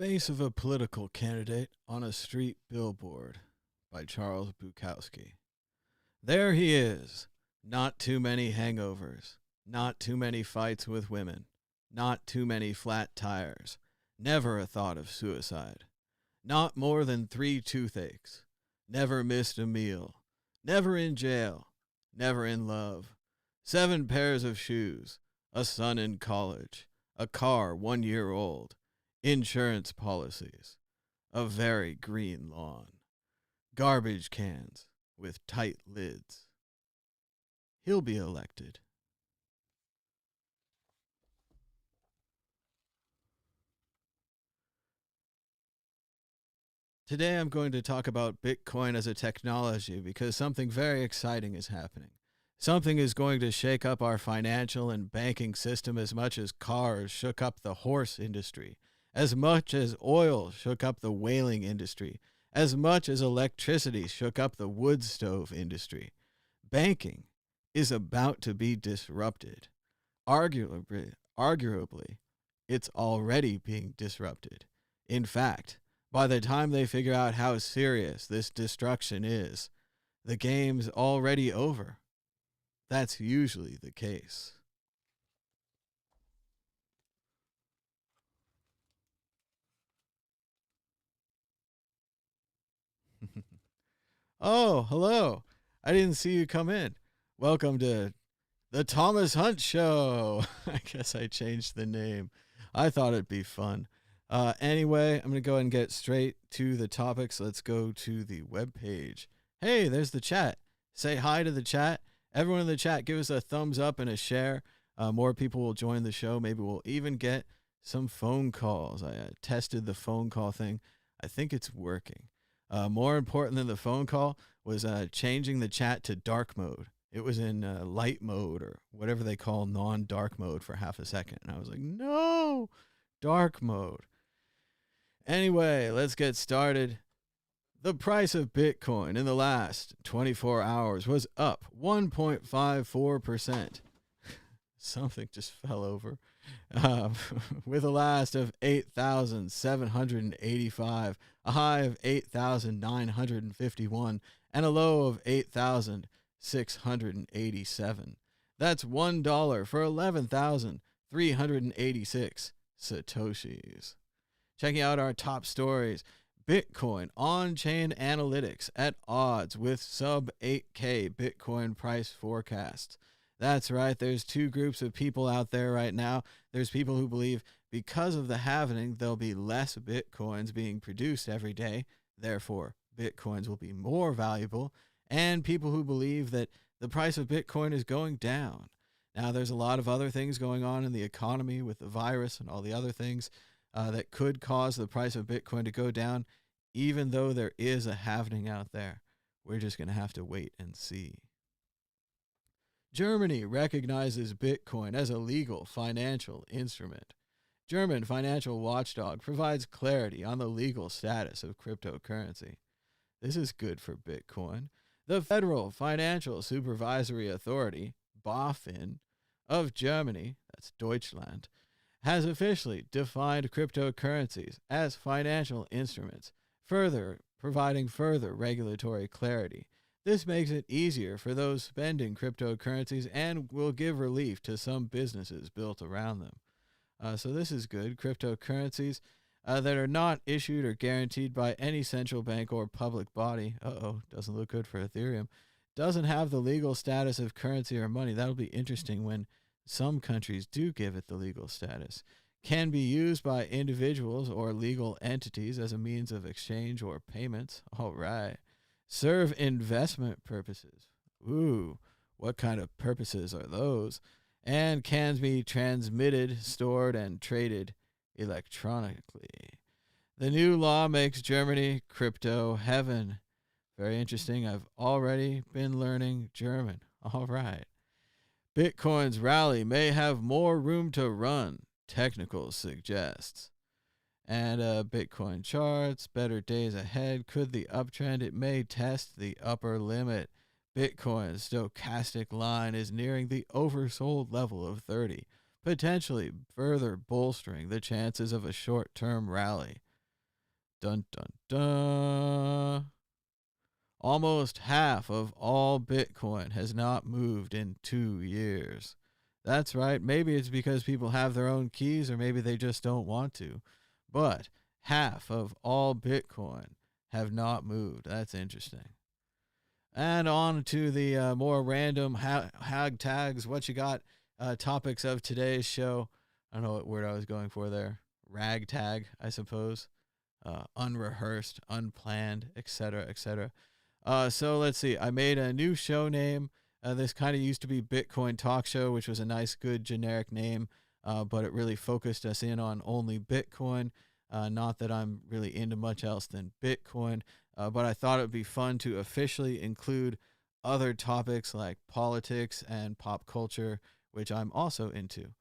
Face of a Political Candidate on a Street Billboard by Charles Bukowski. There he is. Not too many hangovers. Not too many fights with women. Not too many flat tires. Never a thought of suicide. Not more than 3 toothaches. Never missed a meal. Never in jail. Never in love. 7 pairs of shoes. A son in college. A car 1 year old. Insurance policies. A very green lawn. Garbage cans with tight lids. He'll be elected. Today I'm going to talk about Bitcoin as a technology because something very exciting is happening. Something is going to shake up our financial and banking system as much as cars shook up the horse industry, as much as oil shook up the whaling industry, as much as electricity shook up the wood stove industry. Banking is about to be disrupted. Arguably, it's already being disrupted. In fact, by the time they figure out how serious this destruction is, the game's already over. That's usually the case. Oh, hello. I didn't see you come in. Welcome to the Thomas Hunt Show. I guess I changed the name. I thought it'd be fun. Anyway, I'm going to go ahead and get straight to the topics. Let's go to the webpage. Hey, there's the chat. Say hi to the chat. Everyone in the chat, give us a thumbs up and a share. More people will join the show. Maybe we'll even get some phone calls. I tested the phone call thing. I think it's working. More important than the phone call was changing the chat to dark mode. It was in light mode or whatever they call non-dark mode for half a second. And I was like, no, dark mode. Anyway, let's get started. The price of Bitcoin in the last 24 hours was up 1.54%. Something just fell over. With a last of 8,785, a high of 8,951, and a low of 8,687. That's $1 for 11,386 Satoshis. Checking out our top stories. Bitcoin on-chain analytics at odds with sub 8K Bitcoin price forecasts. That's right. There's 2 groups of people out there right now. There's people who believe because of the halvening, there'll be less Bitcoins being produced every day. Therefore, Bitcoins will be more valuable. And people who believe that the price of Bitcoin is going down. Now, there's a lot of other things going on in the economy with the virus and all the other things that could cause the price of Bitcoin to go down, even though there is a halvening out there. We're just going to have to wait and see. Germany recognizes Bitcoin as a legal financial instrument. German financial watchdog provides clarity on the legal status of cryptocurrency. This is good for Bitcoin. The Federal Financial Supervisory Authority, BaFin, of Germany, that's Deutschland, has officially defined cryptocurrencies as financial instruments, providing further regulatory clarity. This makes it easier for those spending cryptocurrencies and will give relief to some businesses built around them. So this is good. Cryptocurrencies that are not issued or guaranteed by any central bank or public body. Doesn't look good for Ethereum. Doesn't have the legal status of currency or money. That'll be interesting when some countries do give it the legal status. Can be used by individuals or legal entities as a means of exchange or payments. All right. Serve investment purposes. Ooh, what kind of purposes are those? And can be transmitted, stored, and traded electronically. The new law makes Germany crypto heaven. Very interesting. I've already been learning German. All right. Bitcoin's rally may have more room to run, technical suggests. And Bitcoin charts, better days ahead. Could the uptrend? It may test the upper limit. Bitcoin's stochastic line is nearing the oversold level of 30, potentially further bolstering the chances of a short-term rally. Dun, dun, dun. Almost half of all Bitcoin has not moved in 2 years. That's right. Maybe it's because people have their own keys or maybe they just don't want to. But half of all Bitcoin have not moved. That's interesting. And on to the more random hag tags. What you got? Topics of today's show. I don't know what word I was going for there. Ragtag, I suppose. Unrehearsed, unplanned, etc., etc. So let's see. I made a new show name. This kind of used to be Bitcoin Talk Show, which was a nice, good, generic name, but it really focused us in on only Bitcoin. Not that I'm really into much else than Bitcoin, but I thought it would be fun to officially include other topics like politics and pop culture, which I'm also into.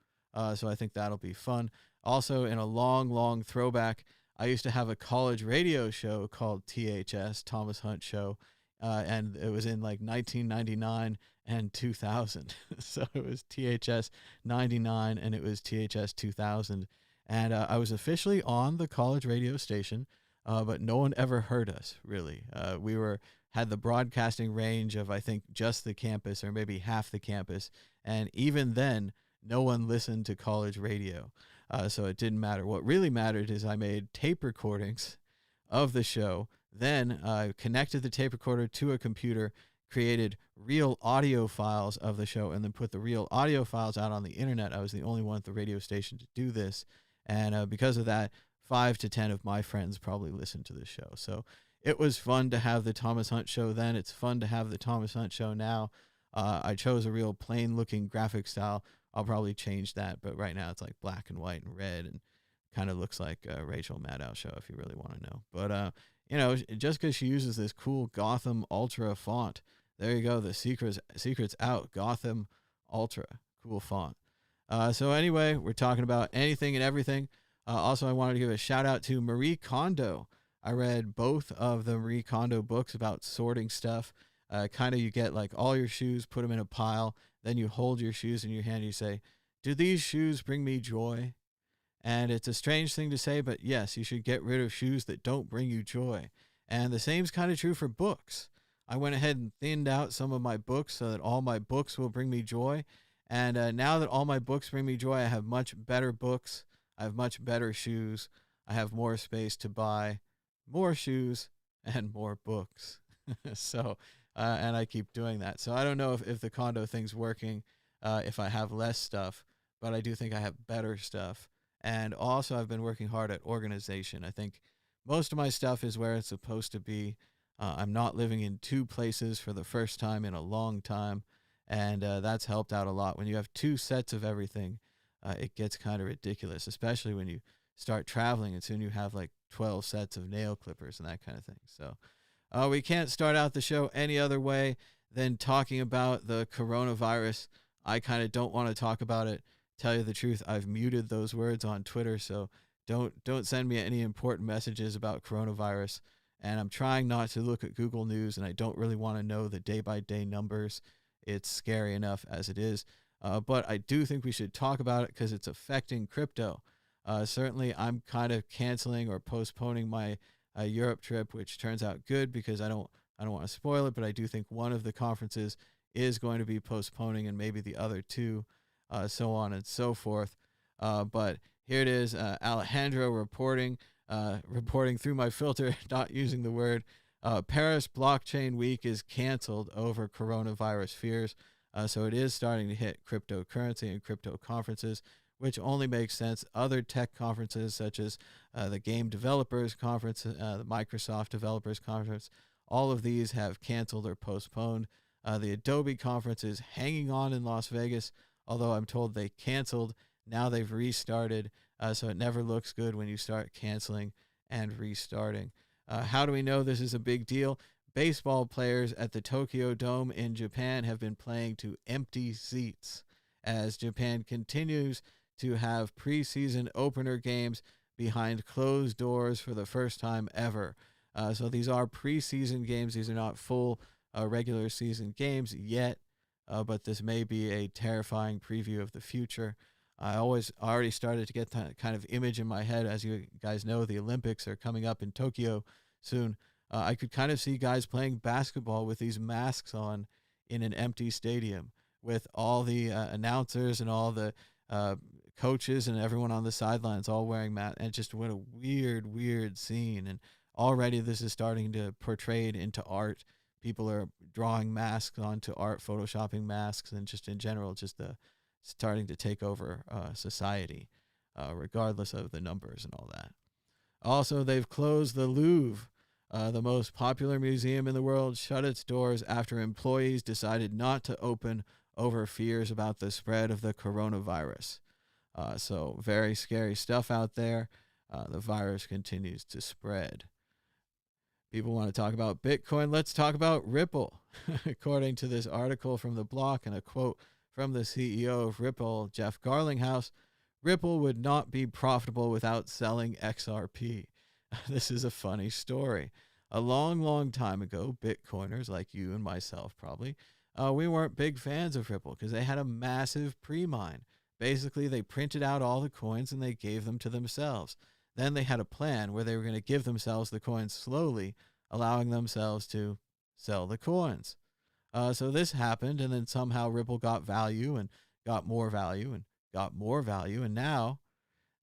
So I think that'll be fun. Also, in a long, long throwback, I used to have a college radio show called THS, Thomas Hunt Show, and it was in like 1999 and 2000. So it was THS 99 and it was THS 2000. And I was officially on the college radio station, but no one ever heard us, really. We had the broadcasting range of, I think, just the campus or maybe half the campus. And even then, no one listened to college radio. So it didn't matter. What really mattered is I made tape recordings of the show, then connected the tape recorder to a computer, created real audio files of the show, and then put the real audio files out on the internet. I was the only one at the radio station to do this. And because of that, 5 to 10 of my friends probably listened to the show. So it was fun to have the Thomas Hunt Show then. It's fun to have the Thomas Hunt Show now. I chose a real plain-looking graphic style. I'll probably change that, but right now it's like black and white and red and kind of looks like a Rachel Maddow show if you really want to know. But, just because she uses this cool Gotham Ultra font, there you go. The secret's out. Gotham Ultra. Cool font. So anyway, we're talking about anything and everything. Also, I wanted to give a shout out to Marie Kondo. I read both of the Marie Kondo books about sorting stuff. Kind of you get like all your shoes, put them in a pile. Then you hold your shoes in your hand and you say, do these shoes bring me joy? And it's a strange thing to say, but yes, you should get rid of shoes that don't bring you joy. And the same is kind of true for books. I went ahead and thinned out some of my books so that all my books will bring me joy. And now that all my books bring me joy, I have much better books. I have much better shoes. I have more space to buy more shoes and more books. And I keep doing that. So I don't know if the Kondo thing's working, if I have less stuff, but I do think I have better stuff. And also I've been working hard at organization. I think most of my stuff is where it's supposed to be. I'm not living in 2 places for the first time in a long time. And that's helped out a lot. When you have 2 sets of everything, it gets kind of ridiculous, especially when you start traveling and soon you have like 12 sets of nail clippers and that kind of thing. So we can't start out the show any other way than talking about the coronavirus. I kind of don't want to talk about it. Tell you the truth, I've muted those words on Twitter, so don't send me any important messages about coronavirus. And I'm trying not to look at Google News, and I don't really want to know the day-by-day numbers. It's scary enough as it is. But I do think we should talk about it because it's affecting crypto. Certainly, I'm kind of canceling or postponing my Europe trip, which turns out good because I don't want to spoil it, but I do think one of the conferences is going to be postponing and maybe the other 2, so on and so forth. But here it is, Alejandro reporting through my filter, not using the word. Paris Blockchain Week is canceled over coronavirus fears. So it is starting to hit cryptocurrency and crypto conferences, which only makes sense. Other tech conferences such as the Game Developers Conference, the Microsoft Developers Conference, all of these have canceled or postponed. The Adobe Conference is hanging on in Las Vegas, although I'm told they canceled. Now they've restarted, so it never looks good when you start canceling and restarting. How do we know this is a big deal? Baseball players at the Tokyo Dome in Japan have been playing to empty seats as Japan continues to have preseason opener games behind closed doors for the first time ever. So these are preseason games. These are not full regular season games yet, but this may be a terrifying preview of the future. I already started to get that kind of image in my head. As you guys know, the Olympics are coming up in Tokyo soon. I could kind of see guys playing basketball with these masks on in an empty stadium with all the announcers and all the coaches and everyone on the sidelines all wearing masks. And just what a weird scene. And already this is starting to portray it into art. People are drawing masks onto art, photoshopping masks, and just in general, just starting to take over society, regardless of the numbers and all that. Also, they've closed the Louvre, the most popular museum in the world, shut its doors after employees decided not to open over fears about the spread of the coronavirus. So very scary stuff out there. The virus continues to spread. People want to talk about Bitcoin. Let's talk about Ripple. According to this article from The Block and a quote from the CEO of Ripple, Jeff Garlinghouse, Ripple would not be profitable without selling XRP. This is a funny story. A long time ago, Bitcoiners like you and myself probably, we weren't big fans of Ripple because they had a massive pre-mine. Basically, they printed out all the coins and they gave them to themselves. Then they had a plan where they were going to give themselves the coins slowly, allowing themselves to sell the coins. So this happened, and then somehow Ripple got value and got more value and got more value, and now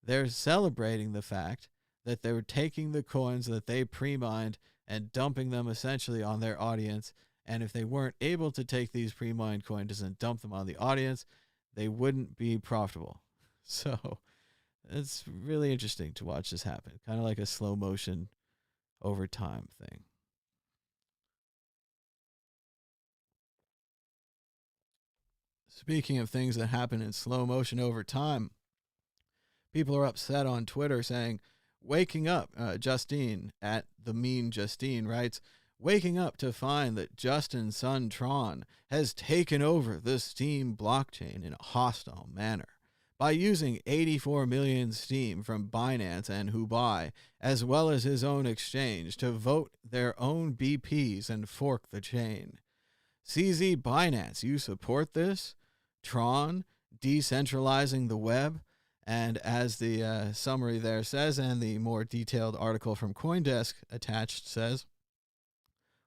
they're celebrating the fact that they were taking the coins that they pre-mined and dumping them essentially on their audience. And if they weren't able to take these pre-mined coins and dump them on the audience, they wouldn't be profitable. So it's really interesting to watch this happen, kind of like a slow motion over time thing. Speaking of things that happen in slow motion over time, people are upset on Twitter saying, waking up, Justine at the mean Justine writes, waking up to find that Justin's son Tron has taken over the Steem blockchain in a hostile manner by using 84 million Steem from Binance and Hubai, as well as his own exchange, to vote their own BPs and fork the chain. CZ Binance, you support this? Tron, decentralizing the web? And as the summary there says, and the more detailed article from CoinDesk attached says,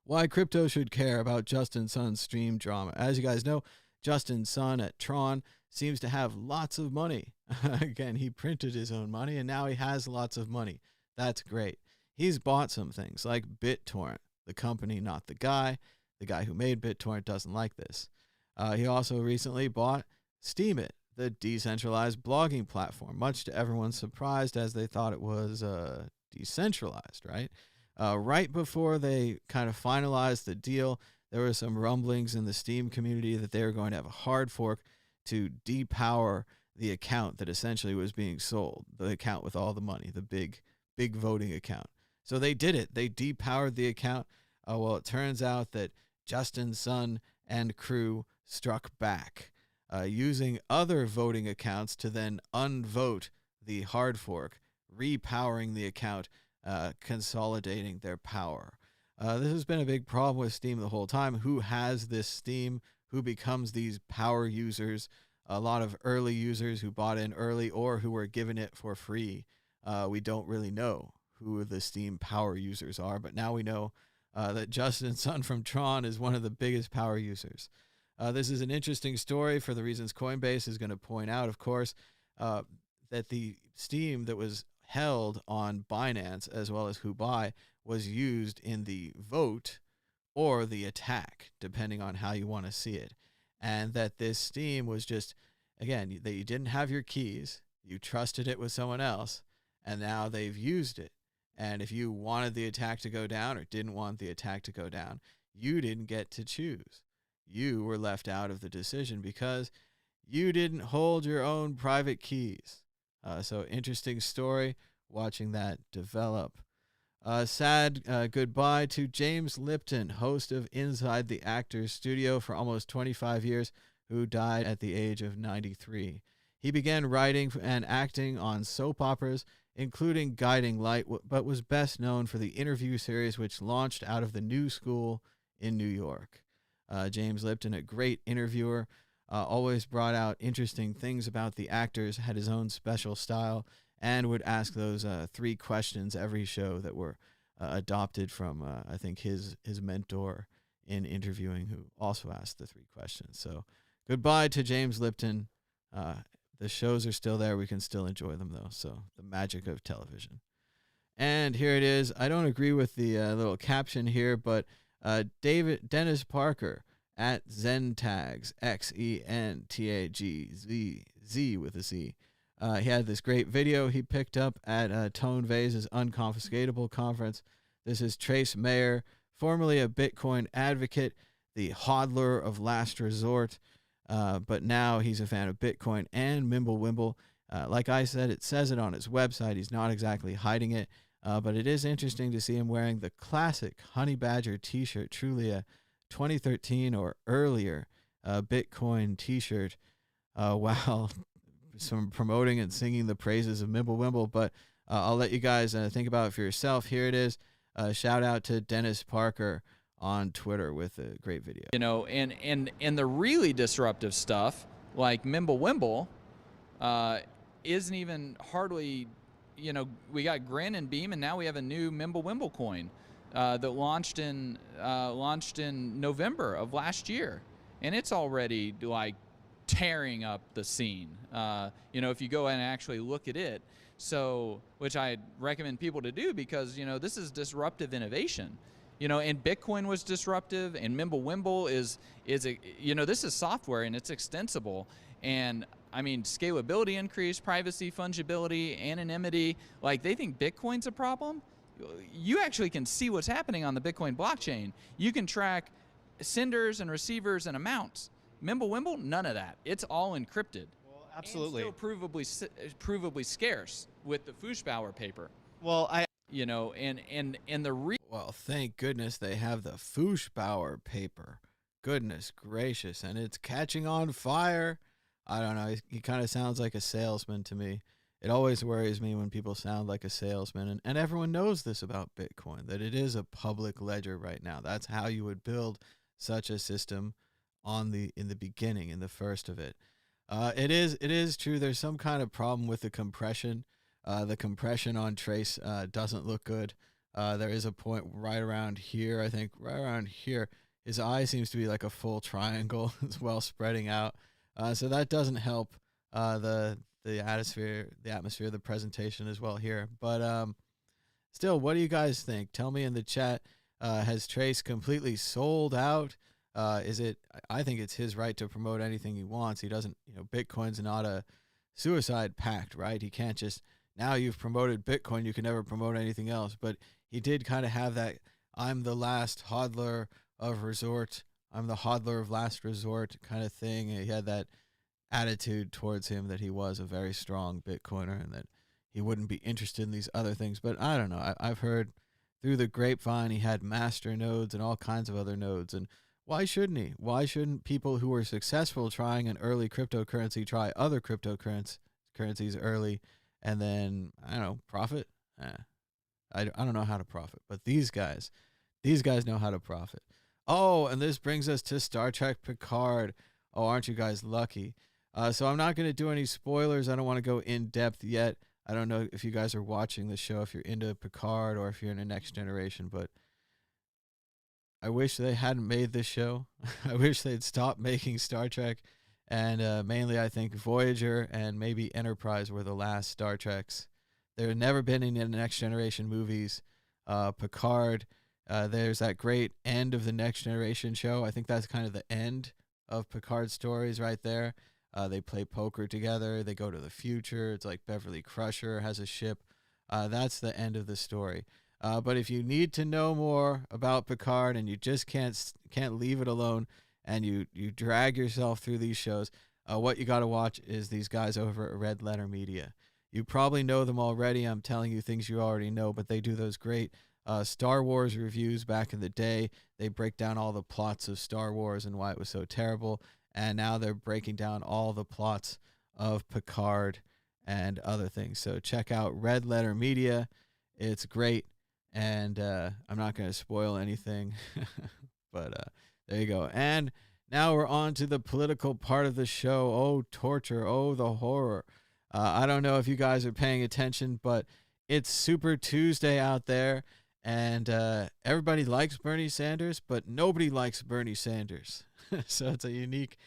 why crypto should care about Justin Sun's stream drama. As you guys know, Justin Sun at Tron seems to have lots of money. Again, he printed his own money, and now he has lots of money. That's great. He's bought some things like BitTorrent, the company, not the guy. The guy who made BitTorrent doesn't like this. He also recently bought Steemit, the decentralized blogging platform, much to everyone's surprise, as they thought it was decentralized, right? Right before they kind of finalized the deal, there were some rumblings in the Steem community that they were going to have a hard fork to depower the account that essentially was being sold, the account with all the money, the big voting account. So they did it. They depowered the account. Well, it turns out that Justin's son and crew struck back, using other voting accounts to then unvote the hard fork, repowering the account, consolidating their power. This has been a big problem with Steem the whole time. Who has this Steem? Who becomes these power users? A lot of early users who bought in early or who were given it for free. We don't really know who the Steem power users are, but now we know that Justin Sun from Tron is one of the biggest power users. This is an interesting story for the reasons Coinbase is going to point out, of course, that the Steem that was held on Binance as well as Hubai was used in the vote or the attack, depending on how you want to see it. And that this Steem was just, again, that you didn't have your keys, you trusted it with someone else, and now they've used it. And if you wanted the attack to go down or didn't want the attack to go down, you didn't get to choose. You were left out of the decision because you didn't hold your own private keys. So interesting story, watching that develop. Sad goodbye to James Lipton, host of Inside the Actors Studio for almost 25 years, who died at the age of 93. He began writing and acting on soap operas, including Guiding Light, but was best known for the interview series which launched out of the New School in New York. James Lipton, a great interviewer. always brought out interesting things about the actors, had his own special style, and would ask those 3 questions every show that were adopted from, I think, his mentor in interviewing, who also asked the 3 questions. So goodbye to James Lipton. The shows are still there. We can still enjoy them, though. So the magic of television. And here it is. I don't agree with the little caption here, but Dennis Parker at Zentags, XENTAGZ with a Z. He had this great video he picked up at Tone Vays' Unconfiscatable conference. This is Trace Mayer, formerly a Bitcoin advocate, the hodler of last resort, but now he's a fan of Bitcoin and MimbleWimble. Like I said, it says it on his website. He's not exactly hiding it, but it is interesting to see him wearing the classic Honey Badger t-shirt, truly a 2013 or earlier Bitcoin t-shirt, while some promoting and singing the praises of MimbleWimble. But I'll let you guys think about it for yourself. Here it is. Shout out to Dennis Parker on Twitter with a great video. You know, and the really disruptive stuff like MimbleWimble isn't even hardly, you know, we got Grin and Beam, and now we have a new MimbleWimble coin that launched in November of last year, and it's already like tearing up the scene. You know, if you go and actually look at it, so which I recommend people to do, because you know this is disruptive innovation. You know, and Bitcoin was disruptive, and MimbleWimble is you know, this is software and it's extensible, and I mean scalability increase, privacy, fungibility, anonymity. Like, they think Bitcoin's a problem. You actually can see what's happening on the Bitcoin blockchain. You can track senders and receivers and amounts. MimbleWimble, none of that. It's all encrypted. Well, absolutely. And still provably scarce with the Fuchsbauer paper. Well, you know, and the well, thank goodness they have the Fuchsbauer paper. Goodness gracious, and it's catching on fire. I don't know. He kind of sounds like a salesman to me. It always worries me when people sound like a salesman, and everyone knows this about Bitcoin, that it is a public ledger right now. That's how you would build such a system in the beginning, in the first of it. It is true. There's some kind of problem with the compression. The compression on Trace doesn't look good. There is a point right around here, I think, right around here. His eye seems to be like a full triangle as well, spreading out. So that doesn't help the atmosphere, the presentation as well here. But still, what do you guys think? Tell me in the chat. Has Trace completely sold out? Is it? I think it's his right to promote anything he wants. He doesn't. You know, Bitcoin's not a suicide pact, right? He can't just, now you've promoted Bitcoin, you can never promote anything else. But he did kind of have that, I'm the last hodler of resort, I'm the hodler of last resort kind of thing. He had that attitude towards him that he was a very strong Bitcoiner and that he wouldn't be interested in these other things. But I don't know. I've heard through the grapevine he had master nodes and all kinds of other nodes. And why shouldn't he? Why shouldn't people who were successful trying an early cryptocurrency try other cryptocurrencies early and then, I don't know, profit? I don't know how to profit, but these guys know how to profit. Oh, and this brings us to Star Trek Picard. Oh, aren't you guys lucky? So I'm not going to do any spoilers. I don't want to go in depth yet. I don't know if you guys are watching the show, if you're into Picard or if you're into Next Generation, but I wish they hadn't made this show. I wish they'd stopped making Star Trek. And mainly I think Voyager and maybe Enterprise were the last Star Treks. There have never been any Next Generation movies. Picard, there's that great end of the Next Generation show. I think that's kind of the end of Picard's stories right there. They play poker together. They go to the future. It's like Beverly Crusher has a ship. That's the end of the story. But if you need to know more about Picard and you just can't leave it alone and you drag yourself through these shows, what you got to watch is these guys over at Red Letter Media. You probably know them already. I'm telling you things you already know, but they do those great Star Wars reviews back in the day. They break down all the plots of Star Wars and why it was so terrible. And now they're breaking down all the plots of Picard and other things. So check out Red Letter Media. It's great. And I'm not going to spoil anything. But there you go. And Now we're on to the political part of the show. Oh, torture. Oh, the horror. I don't know if you guys are paying attention, but it's Super Tuesday out there, and everybody likes Bernie Sanders, but nobody likes Bernie Sanders. So it's a unique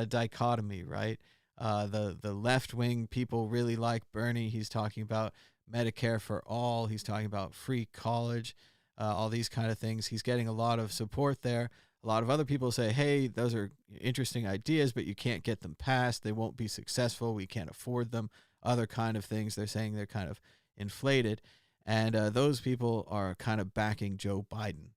dichotomy, right? The left-wing people really like Bernie. He's talking about Medicare for all. He's talking about free college, all these kind of things. He's getting a lot of support there. A lot of other people say, hey, those are interesting ideas, but you can't get them passed. They won't be successful. We can't afford them. Other kind of things. They're saying they're kind of inflated. And those people are kind of backing Joe Biden.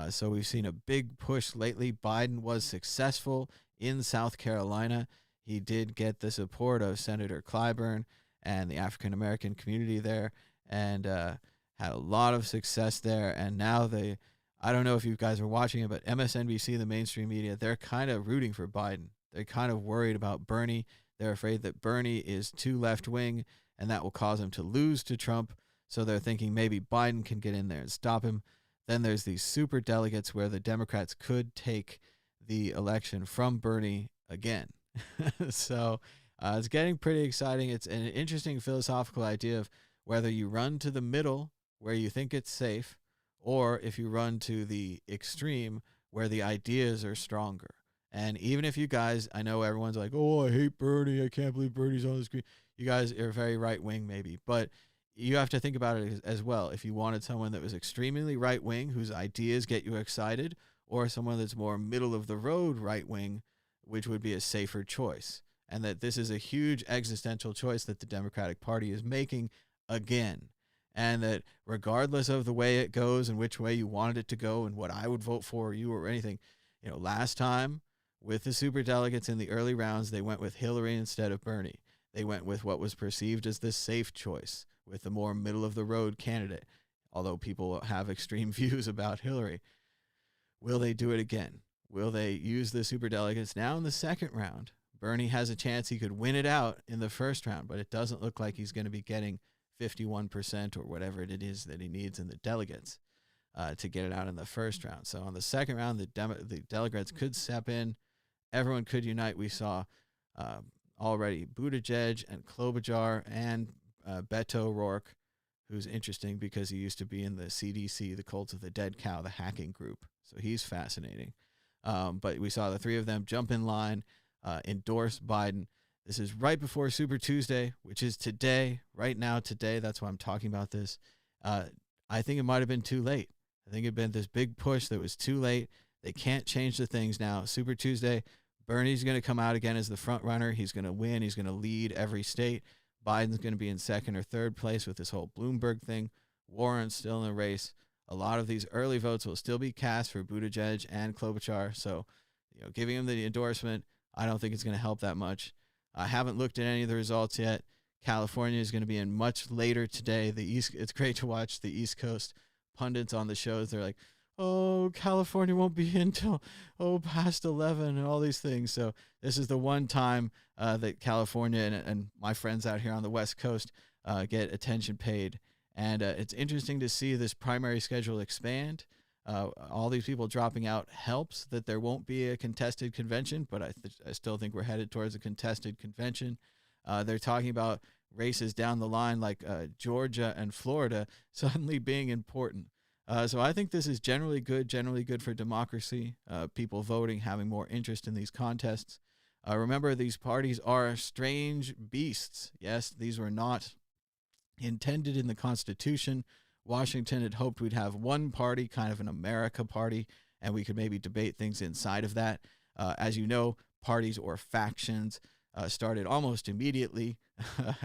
So we've seen a big push lately. Biden was successful in South Carolina. He did get the support of Senator Clyburn and the African-American community there, and had a lot of success there. And now I don't know if you guys are watching it, but MSNBC, the mainstream media, they're kind of rooting for Biden. They're kind of worried about Bernie. They're afraid that Bernie is too left-wing, and that will cause him to lose to Trump. So they're thinking maybe Biden can get in there and stop him. Then there's these super delegates where the Democrats could take the election from Bernie again. So it's getting pretty exciting. It's an interesting philosophical idea of whether you run to the middle where you think it's safe, or if you run to the extreme where the ideas are stronger. And even if you guys, I know everyone's like, oh, I hate Bernie. I can't believe Bernie's on the screen. You guys are very right-wing maybe, but you have to think about it as well. If you wanted someone that was extremely right-wing, whose ideas get you excited, or someone that's more middle-of-the-road right-wing, which would be a safer choice. And that this is a huge existential choice that the Democratic Party is making again. And that regardless of the way it goes and which way you wanted it to go and what I would vote for you or anything, last time with the superdelegates in the early rounds, they went with Hillary instead of Bernie. They went with what was perceived as the safe choice, with the more middle-of-the-road candidate, although people have extreme views about Hillary. Will they do it again? Will they use the superdelegates now in the second round? Bernie has a chance he could win it out in the first round, but it doesn't look like he's going to be getting 51% or whatever it is that he needs in the delegates to get it out in the first round. So on the second round, the delegates could step in. Everyone could unite. We saw already Buttigieg and Klobuchar and Beto O'Rourke, who's interesting because he used to be in the CDC, the Cult of the Dead Cow, the hacking group. So he's fascinating. But we saw the three of them jump in line, endorse Biden. This is right before Super Tuesday, which is today, right now, today. That's why I'm talking about this. I think it might have been too late. I think it had been this big push that was too late. They can't change the things now. Super Tuesday, Bernie's going to come out again as the front runner. He's going to win. He's going to lead every state. Biden's going to be in second or third place with this whole Bloomberg thing. Warren's still in the race. A lot of these early votes will still be cast for Buttigieg and Klobuchar. So, giving him the endorsement, I don't think it's going to help that much. I haven't looked at any of the results yet. California is going to be in much later today. It's great to watch the East Coast pundits on the shows. They're like, oh, California won't be in until, past 11 and all these things. So this is the one time that California and my friends out here on the West Coast get attention paid. And it's interesting to see this primary schedule expand. All these people dropping out helps that there won't be a contested convention, but I still think we're headed towards a contested convention. They're talking about races down the line like Georgia and Florida suddenly being important. So I think this is generally good for democracy, people voting, having more interest in these contests. Remember, these parties are strange beasts. Yes, these were not intended in the Constitution. Washington had hoped we'd have one party, kind of an America party, and we could maybe debate things inside of that. As you know, parties or factions started almost immediately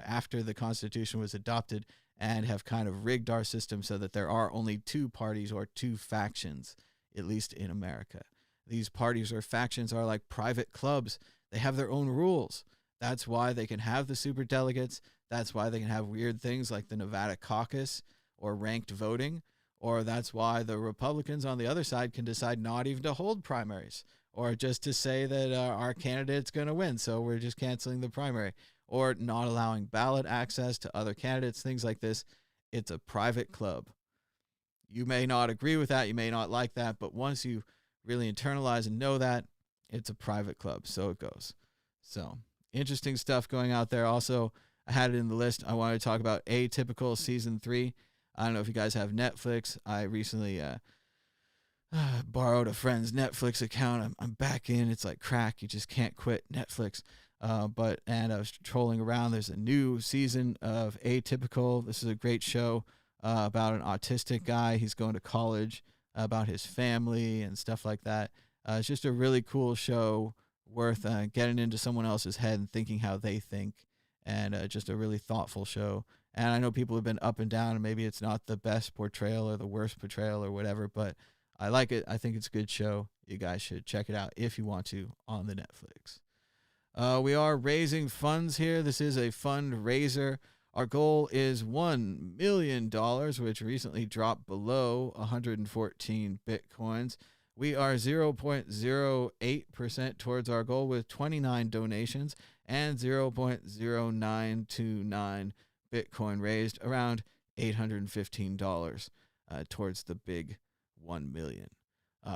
after the Constitution was adopted and have kind of rigged our system so that there are only two parties or two factions, at least in America. These parties or factions are like private clubs. They have their own rules. That's why they can have the superdelegates. That's why they can have weird things like the Nevada caucus or ranked voting, or that's why the Republicans on the other side can decide not even to hold primaries, or just to say that our candidate's going to win, so we're just canceling the primary, or not allowing ballot access to other candidates, things like this. It's a private club. You may not agree with that, you may not like that, but once you really internalize and know that, it's a private club, so it goes. So interesting stuff going out there. Also, I had it in the list. I wanted to talk about Atypical Season 3. I don't know if you guys have Netflix. I recently borrowed a friend's Netflix account. I'm back in. It's like crack. You just can't quit Netflix. And I was trolling around. There's a new season of Atypical. This is a great show about an autistic guy. He's going to college, about his family and stuff like that. It's just a really cool show, worth getting into someone else's head and thinking how they think, and just a really thoughtful show. And I know people have been up and down, and maybe it's not the best portrayal or the worst portrayal or whatever, but I like it. I think it's a good show. You guys should check it out if you want to on the Netflix. We are raising funds here. This is a fundraiser. Our goal is $1 million, which recently dropped below 114 Bitcoins. We are 0.08% towards our goal with 29 donations and 0.0929 Bitcoin raised, around $815 towards the big 1 million.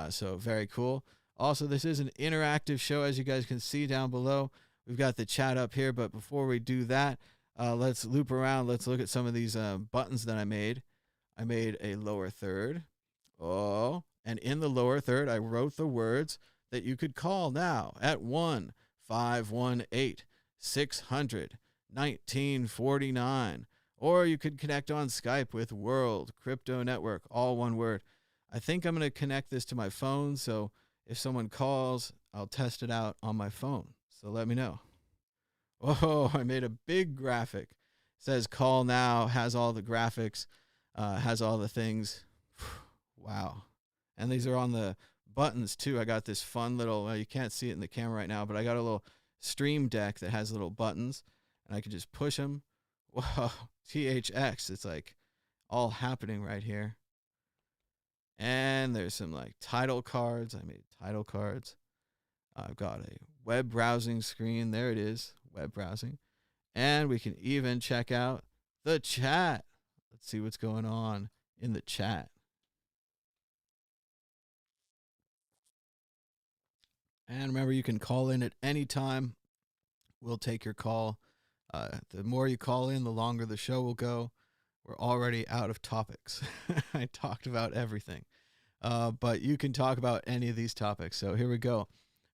So very cool. Also, this is an interactive show, as you guys can see down below. We've got the chat up here, but before we do that, let's loop around. Let's look at some of these buttons that I made. I made a lower third. Oh, and in the lower third, I wrote the words that you could call now at 1-518-600-1949. Or you could connect on Skype with World Crypto Network, all one word. I think I'm going to connect this to my phone, so if someone calls, I'll test it out on my phone. So let me know. Oh, I made a big graphic. It says call now, has all the graphics, has all the things. Wow. And these are on the buttons too. I got this fun little, well, you can't see it in the camera right now, but I got a little Stream Deck that has little buttons, and I can just push them. Whoa, THX. It's like all happening right here. And there's some like title cards. I made title cards. I've got a web browsing screen. There it is, web browsing. And we can even check out the chat. Let's see what's going on in the chat. And remember, you can call in at any time. We'll take your call. The more you call in, the longer the show will go. We're already out of topics. I talked about everything. But you can talk about any of these topics. So here we go.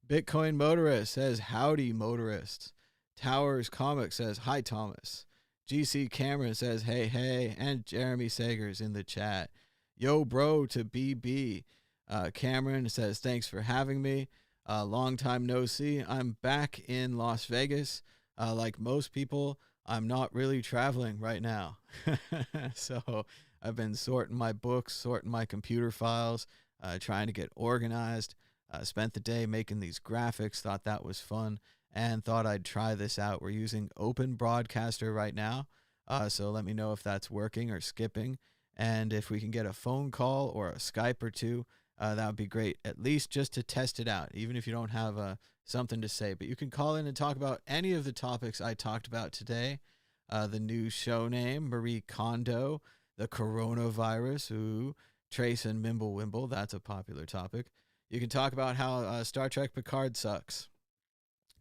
Bitcoin Motorist says, howdy, motorists. Towers Comic says, hi, Thomas. GC Cameron says, hey, hey. And Jeremy Sager's in the chat. Yo, bro, to BB. Cameron says, thanks for having me. Long time no see. I'm back in Las Vegas. Like most people, I'm not really traveling right now. So I've been sorting my books, sorting my computer files, trying to get organized. Spent the day making these graphics, thought that was fun, and thought I'd try this out. We're using Open Broadcaster right now, so let me know if that's working or skipping. And if we can get a phone call or a Skype or two, that would be great, at least just to test it out, even if you don't have something to say. But you can call in and talk about any of the topics I talked about today. The new show name, Marie Kondo, the coronavirus, ooh, Trace and MimbleWimble, that's a popular topic. You can talk about how Star Trek Picard sucks.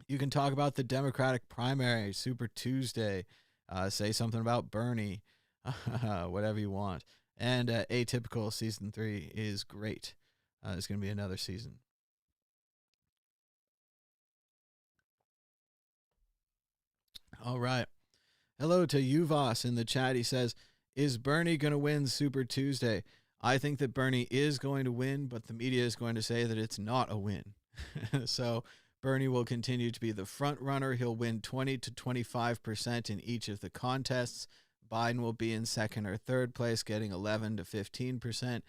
You can talk about the Democratic primary, Super Tuesday, say something about Bernie, whatever you want. And Atypical Season 3 is great. It's going to be another season. All right. Hello to Uvas in the chat. He says, is Bernie going to win Super Tuesday? I think that Bernie is going to win, but the media is going to say that it's not a win. So Bernie will continue to be the front runner. He'll win 20 to 25% in each of the contests. Biden will be in second or third place, getting 11 to 15%.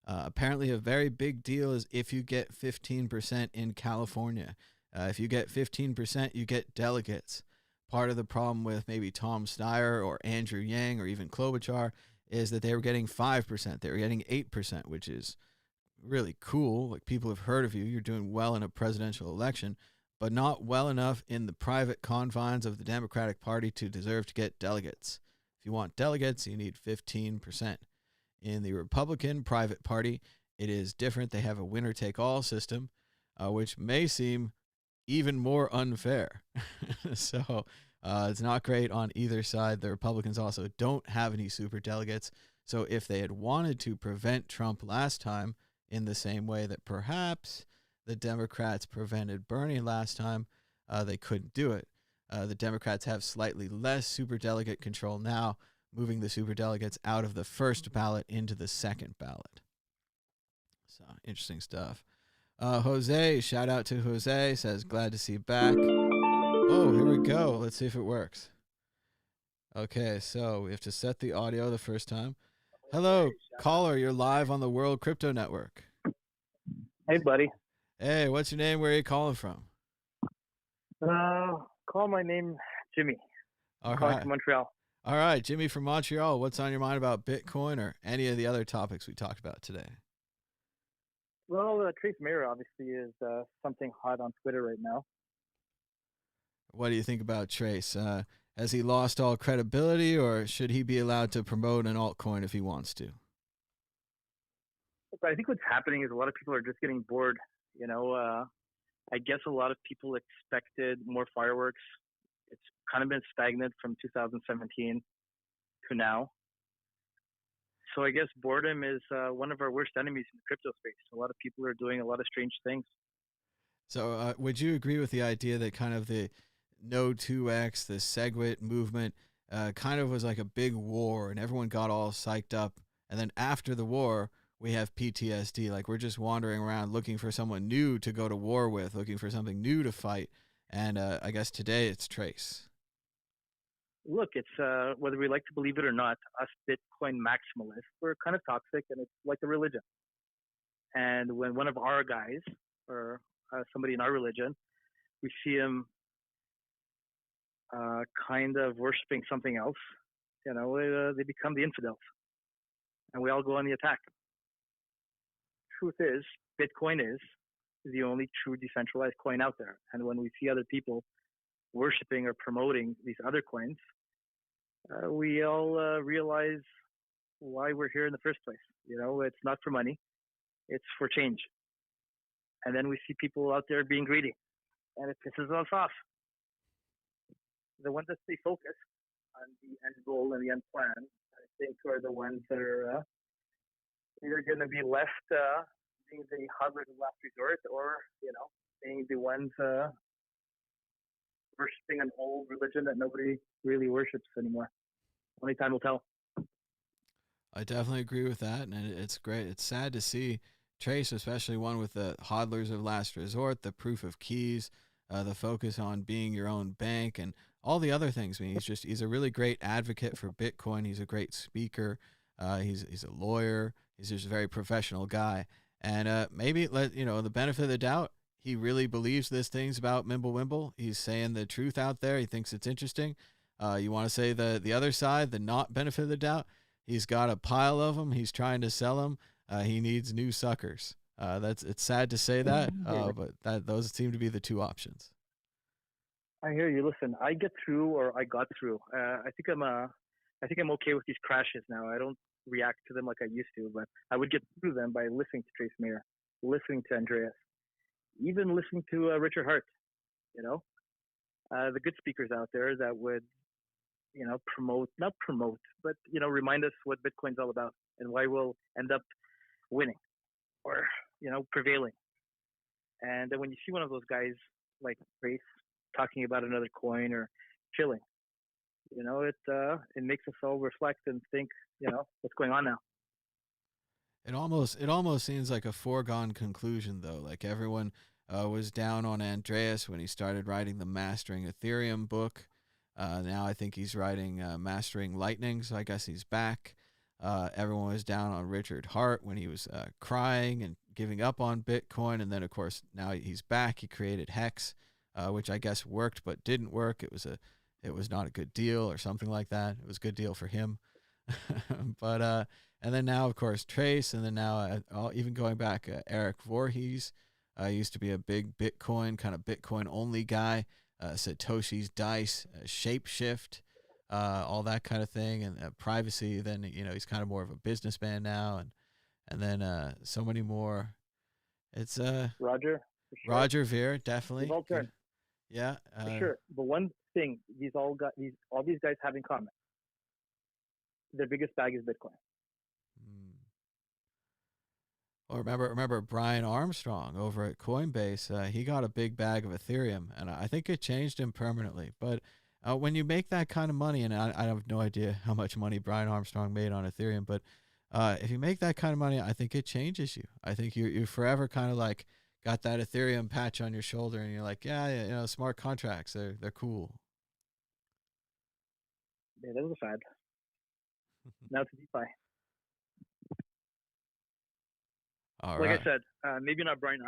Apparently a very big deal is if you get 15% in California. If you get 15%, you get delegates. Part of the problem with maybe Tom Steyer or Andrew Yang or even Klobuchar is that they were getting 5%. They were getting 8%, which is really cool. Like, people have heard of you. You're doing well in a presidential election, but not well enough in the private confines of the Democratic Party to deserve to get delegates. If you want delegates, you need 15%. In the Republican private party, it is different. They have a winner-take-all system. which may seem even more unfair. So it's not great on either side. The Republicans also don't have any super delegates. So if they had wanted to prevent Trump last time in the same way that perhaps the Democrats prevented Bernie last time, they couldn't do it. The Democrats have slightly less superdelegate control now, moving the superdelegates out of the first ballot into the second ballot. So interesting stuff. Jose, shout out to Jose, says, glad to see you back. Oh, here we go. Let's see if it works. Okay, so we have to set the audio the first time. Hello, caller. You're live on the World Crypto Network. Hey, buddy. Hey, what's your name? Where are you calling from? Call my name Jimmy. All calling right. from Montreal. All right, Jimmy from Montreal. What's on your mind about Bitcoin or any of the other topics we talked about today? Well, Trace Mayer obviously is something hot on Twitter right now. What do you think about Trace? Has he lost all credibility, or should he be allowed to promote an altcoin if he wants to? I think what's happening is a lot of people are just getting bored. You know, I guess a lot of people expected more fireworks. It's kind of been stagnant from 2017 to now. So I guess boredom is one of our worst enemies in the crypto space. A lot of people are doing a lot of strange things. So would you agree with the idea that kind of the No 2X, the SegWit movement kind of was like a big war and everyone got all psyched up? And then after the war, we have PTSD. Like we're just wandering around looking for someone new to go to war with, looking for something new to fight. And I guess today it's Trace. Look, it's whether we like to believe it or not, us Bitcoin maximalists, we're kind of toxic, and it's like a religion. And when one of our guys or somebody in our religion, we see him kind of worshiping something else, you know, they become the infidels, and we all go on the attack. Truth is, Bitcoin is the only true decentralized coin out there. And when we see other people worshiping or promoting these other coins, we all realize why we're here in the first place. You know, it's not for money, it's for change. And then we see people out there being greedy, and it pisses us off. The ones that stay focused on the end goal and the end plan, I think, are the ones that are either going to be left being the hodlers of last resort, or, you know, being the ones worshipping an old religion that nobody really worships anymore. Only time will tell. I definitely agree with that, and it's great. It's sad to see Trace, especially one with the hodlers of last resort, the proof of keys, the focus on being your own bank, and all the other things. I mean, he's a really great advocate for Bitcoin. He's a great speaker. He's a lawyer. He's just a very professional guy. And maybe the benefit of the doubt, he really believes this things about MimbleWimble. He's saying the truth out there. He thinks it's interesting. You want to say the other side, the not benefit of the doubt, he's got a pile of them. He's trying to sell them. He needs new suckers. It's sad to say that, but those seem to be the two options. I hear you. Listen, I get through, or I got through. I think I'm okay with these crashes now. I don't react to them like I used to, but I would get through them by listening to Trace Mayer, listening to Andreas, even listening to Richard Hart. You know, the good speakers out there that would, you know, not promote, but, you know, remind us what Bitcoin's all about and why we'll end up winning or, you know, prevailing. And then when you see one of those guys like Trace talking about another coin or chilling, you know, it makes us all reflect and think, you know, what's going on now. It almost seems like a foregone conclusion, though. Like everyone was down on Andreas when he started writing the Mastering Ethereum book. Now I think he's writing Mastering Lightning, so I guess he's back. Everyone was down on Richard Hart when he was crying and giving up on Bitcoin, and then of course now he's back. He created Hex, which I guess worked but didn't work. It was not a good deal or something like that. It was a good deal for him, but and then now of course Trace, and then now even going back, Eric Voorhees used to be a big Bitcoin only guy. Satoshi's Dice, Shapeshift, all that kind of thing, and privacy. Then he's kind of more of a businessman now, and then so many more. It's Roger sure. Roger Ver, definitely. They've all turned. Yeah. For sure. But one thing all these guys have in common: their biggest bag is Bitcoin. Well, remember Brian Armstrong over at Coinbase? He got a big bag of Ethereum, and I think it changed him permanently. But when you make that kind of money, and I have no idea how much money Brian Armstrong made on Ethereum, but if you make that kind of money, I think it changes you. I think you're forever kind of like got that Ethereum patch on your shoulder, and you're like, yeah, smart contracts, they're cool. Yeah, that was a fad. Now it's DeFi. All like right. I said, maybe not Brian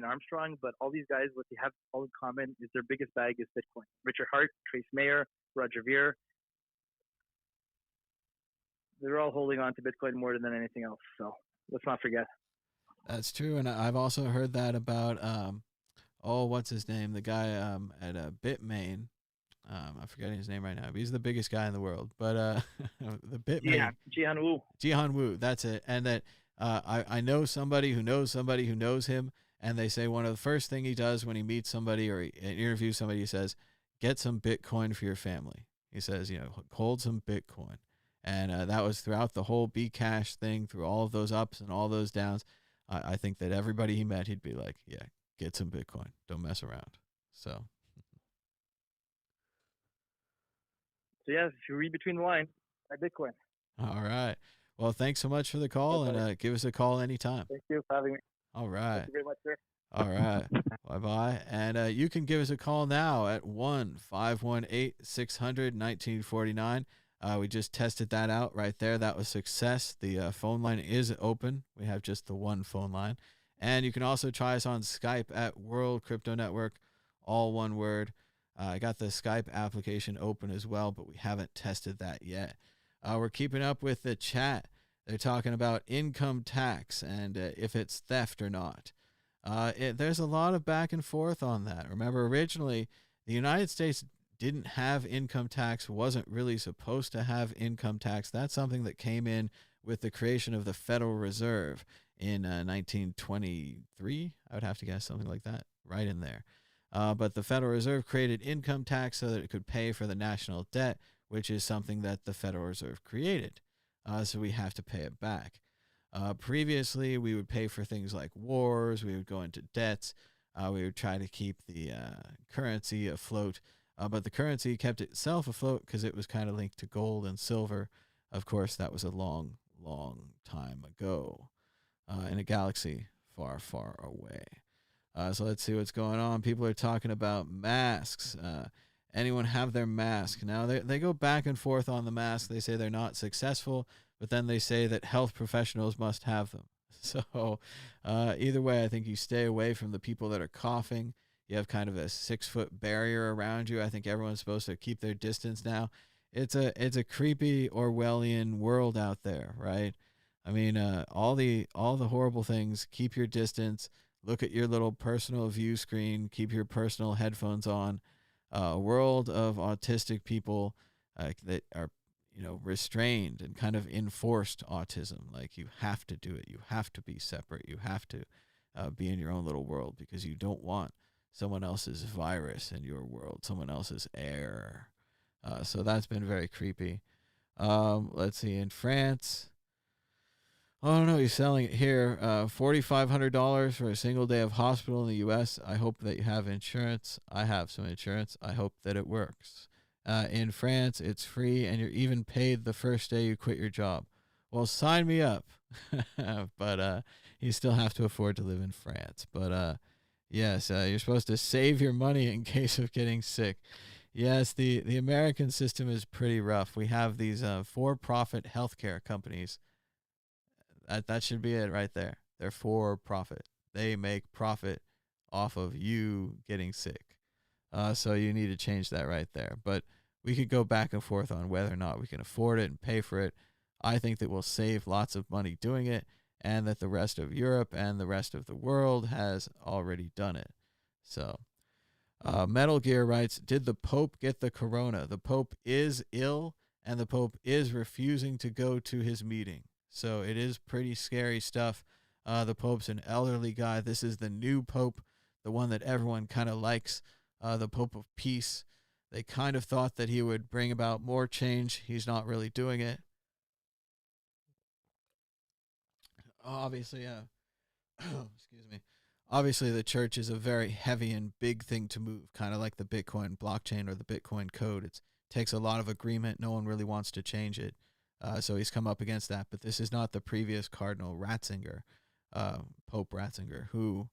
Armstrong, but all these guys, what they have all in common is their biggest bag is Bitcoin. Richard Hart, Trace Mayer, Roger Ver, they're all holding on to Bitcoin more than anything else. So let's not forget. That's true, and I've also heard that about what's his name? The guy at Bitmain. I'm forgetting his name right now, but he's the biggest guy in the world. But the Bitmain. Yeah, Jihan Wu. Jihan Wu, that's it. And that I know somebody who knows somebody who knows him, and they say one of the first thing he does when he meets somebody or he interviews somebody, he says, "Get some Bitcoin for your family." He says, hold some Bitcoin. And that was throughout the whole Bcash thing, through all of those ups and all those downs. I think that everybody he met, he'd be like, yeah, get some Bitcoin. Don't mess around. So yeah, if you read between the lines, buy Bitcoin. All right. Well, thanks so much for the call, and give us a call anytime. Thank you for having me. All right. Thank you very much, sir. All right. Bye-bye. And you can give us a call now at 1-518-600-1949. We just tested that out right there. That was success. The phone line is open. We have just the one phone line. And you can also try us on Skype at World Crypto Network, all one word. I got the Skype application open as well, but we haven't tested that yet. We're keeping up with the chat. They're talking about income tax and if it's theft or not. There's a lot of back and forth on that. Remember, originally, the United States didn't have income tax, wasn't really supposed to have income tax. That's something that came in with the creation of the Federal Reserve in 1923. I would have to guess something like that, right in there. But the Federal Reserve created income tax so that it could pay for the national debt, which is something that the Federal Reserve created. So we have to pay it back. Previously, we would pay for things like wars. We would go into debts. We would try to keep the currency afloat. But the currency kept itself afloat because it was kind of linked to gold and silver. Of course, that was a long, long time ago in a galaxy far, far away. So let's see what's going on. People are talking about masks. Anyone have their mask? Now, they go back and forth on the mask. They say they're not successful, but then they say that health professionals must have them. So either way, I think you stay away from the people that are coughing. You have kind of a 6-foot barrier around you. I think everyone's supposed to keep their distance now. It's a creepy Orwellian world out there, right? I mean, all the horrible things. Keep your distance. Look at your little personal view screen. Keep your personal headphones on. A world of autistic people that are, restrained and kind of enforced autism. Like, you have to do it. You have to be separate. You have to be in your own little world because you don't want someone else's virus in your world, someone else's air. So that's been very creepy. Let's see, in France, oh no, he's selling it here. $4,500 for a single day of hospital in the U.S. I hope that you have insurance. I have some insurance. I hope that it works. In France, it's free, and you're even paid the first day you quit your job. Well, sign me up. But you still have to afford to live in France. But yes, you're supposed to save your money in case of getting sick. Yes, the American system is pretty rough. We have these for-profit healthcare companies. That should be it right there. They're for profit. They make profit off of you getting sick. So you need to change that right there. But we could go back and forth on whether or not we can afford it and pay for it. I think that we'll save lots of money doing it, and that the rest of Europe and the rest of the world has already done it. So Metal Gear writes, did the Pope get the corona? The Pope is ill, and the Pope is refusing to go to his meeting. So it is pretty scary stuff. The Pope's an elderly guy. This is the new Pope. the one that everyone kind of likes, the Pope of Peace. They kind of thought that he would bring about more change. He's not really doing it. Obviously, excuse me. Obviously, the church is a very heavy and big thing to move, kind of like the Bitcoin blockchain or the Bitcoin code. It takes a lot of agreement. No one really wants to change it. So he's come up against that. But this is not the previous Cardinal Ratzinger, Pope Ratzinger, who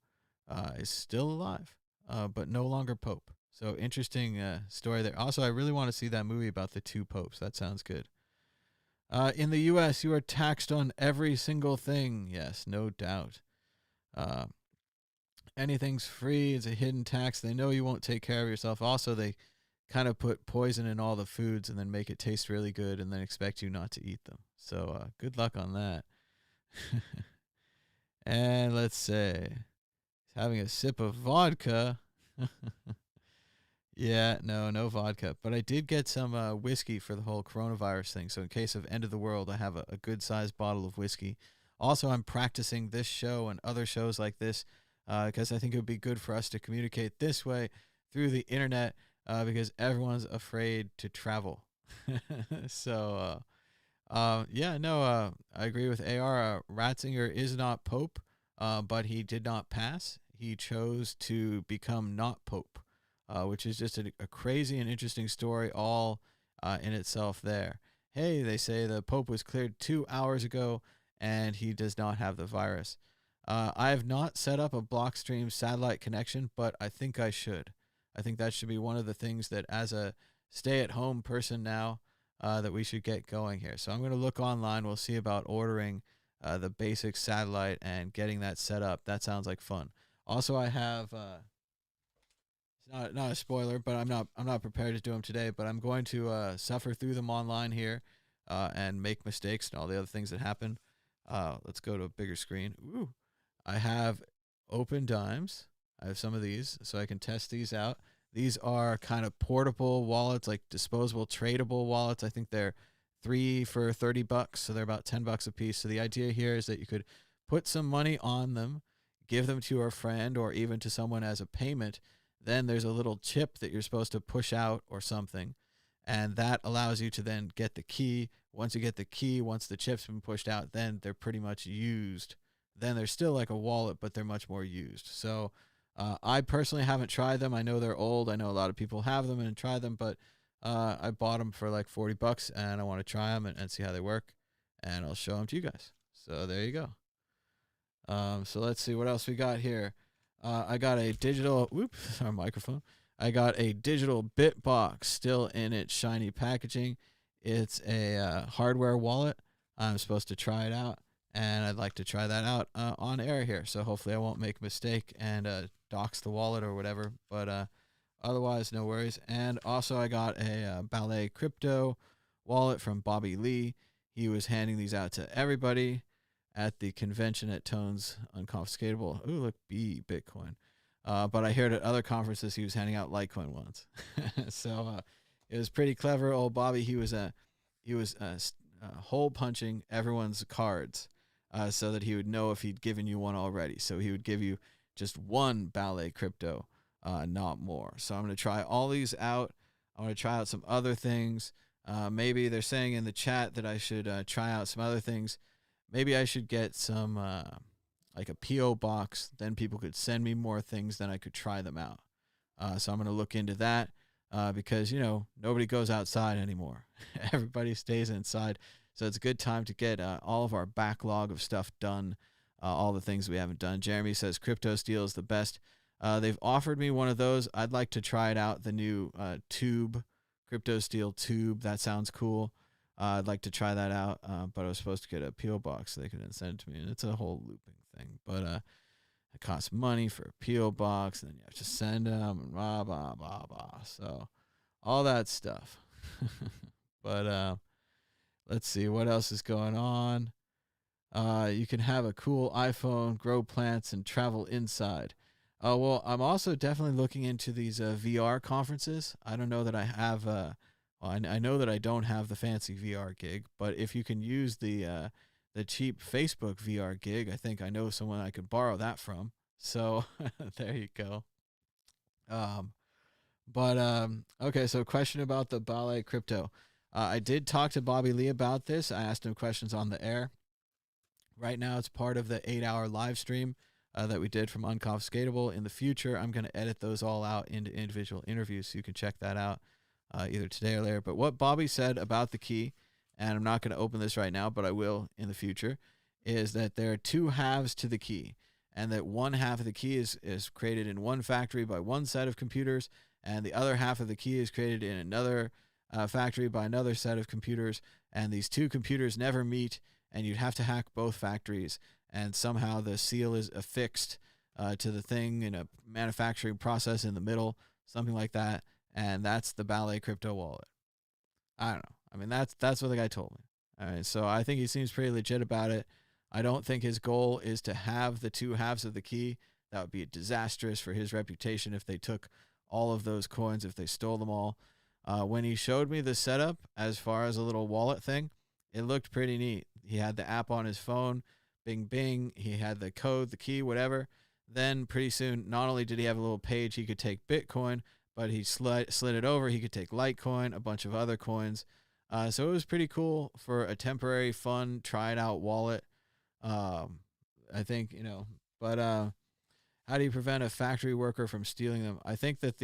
is still alive, but no longer Pope. So interesting story there. Also, I really want to see that movie about the two popes. That sounds good. In the U.S., you are taxed on every single thing. Yes, no doubt. Anything's free. It's a hidden tax. They know you won't take care of yourself. Also, they kind of put poison in all the foods and then make it taste really good and then expect you not to eat them. So good luck on that. And let's say he's having a sip of vodka. Yeah, no vodka. But I did get some whiskey for the whole coronavirus thing. So in case of end of the world, I have a good-sized bottle of whiskey. Also, I'm practicing this show and other shows like this because I think it would be good for us to communicate this way through the internet because everyone's afraid to travel. So, I agree with AR. Ratzinger is not Pope, but he did not pass. He chose to become not Pope. Which is just a crazy and interesting story all in itself there. Hey, they say the Pope was cleared 2 hours ago, and he does not have the virus. I have not set up a Blockstream satellite connection, but I think I should. I think that should be one of the things that as a stay-at-home person now that we should get going here. So I'm going to look online. We'll see about ordering the basic satellite and getting that set up. That sounds like fun. Also, I have... Not a spoiler, but I'm not prepared to do them today. But I'm going to suffer through them online here, and make mistakes and all the other things that happen. Let's go to a bigger screen. Ooh, I have open dimes. I have some of these, so I can test these out. These are kind of portable wallets, like disposable, tradable wallets. I think they're 3 for $30, so they're about $10 a piece. So the idea here is that you could put some money on them, give them to a friend, or even to someone as a payment. Then there's a little chip that you're supposed to push out or something, and that allows you to then get the key. Once you get the key, once the chip's been pushed out, then they're pretty much used. Then they're still like a wallet, but they're much more used. So I personally haven't tried them. I know they're old. I know a lot of people have them and try them, but I bought them for like $40, and I want to try them and see how they work, and I'll show them to you guys. So there you go. So let's see what else we got here. I got a digital, our microphone. I got a digital BitBox still in its shiny packaging. It's a hardware wallet. I'm supposed to try it out, and I'd like to try that out on air here. So hopefully I won't make a mistake and dox the wallet or whatever. But otherwise, no worries. And also I got a Ballet Crypto wallet from Bobby Lee. He was handing these out to everybody at the convention at Tone's Unconfiscatable. Ooh, look, Bitcoin. But I heard at other conferences he was handing out Litecoin ones. So it was pretty clever. Old Bobby, he was hole punching everyone's cards so that he would know if he'd given you one already. So he would give you just one Ballet Crypto, not more. So I'm going to try all these out. I'm going to try out some other things. Maybe they're saying in the chat that I should try out some other things. Maybe I should get some, like a P.O. box. Then people could send me more things. Then I could try them out. So I'm going to look into that because, nobody goes outside anymore. Everybody stays inside. So it's a good time to get all of our backlog of stuff done, all the things we haven't done. Jeremy says Crypto Steel is the best. They've offered me one of those. I'd like to try it out, the new tube, Crypto Steel tube. That sounds cool. I'd like to try that out, but I was supposed to get a P.O. box so they could then send it to me, and it's a whole looping thing. But it costs money for a P.O. box, and then you have to send them, and blah, blah, blah, blah. So all that stuff. But let's see, what else is going on? You can have a cool iPhone, grow plants, and travel inside. Well, I'm also definitely looking into these VR conferences. I don't know that I have... I know that I don't have the fancy VR gig, but if you can use the cheap Facebook VR gig, I think I know someone I could borrow that from. So there you go. Okay, so question about the Ballet crypto. I did talk to Bobby Lee about this. I asked him questions on the air. Right now, it's part of the 8-hour live stream that we did from Unconfiscatable. In the future, I'm going to edit those all out into individual interviews, so you can check that out either today or later. But what Bobby said about the key, and I'm not going to open this right now, but I will in the future, is that there are two halves to the key, and that one half of the key is created in one factory by one set of computers, and the other half of the key is created in another factory by another set of computers, and these two computers never meet, and you'd have to hack both factories, and somehow the seal is affixed to the thing in a manufacturing process in the middle, something like that, and that's the Ballet crypto wallet. I don't know. I mean, that's what the guy told me. All right, so I think he seems pretty legit about it. I don't think his goal is to have the two halves of the key. That would be disastrous for his reputation if they took all of those coins, if they stole them all. When he showed me the setup as far as a little wallet thing, it looked pretty neat. He had the app on his phone, bing, bing. He had the code, the key, whatever. Then pretty soon, not only did he have a little page he could take Bitcoin, but he slid it over. He could take Litecoin, a bunch of other coins. So it was pretty cool for a temporary, fun, try it out wallet. I think, but how do you prevent a factory worker from stealing them? I think that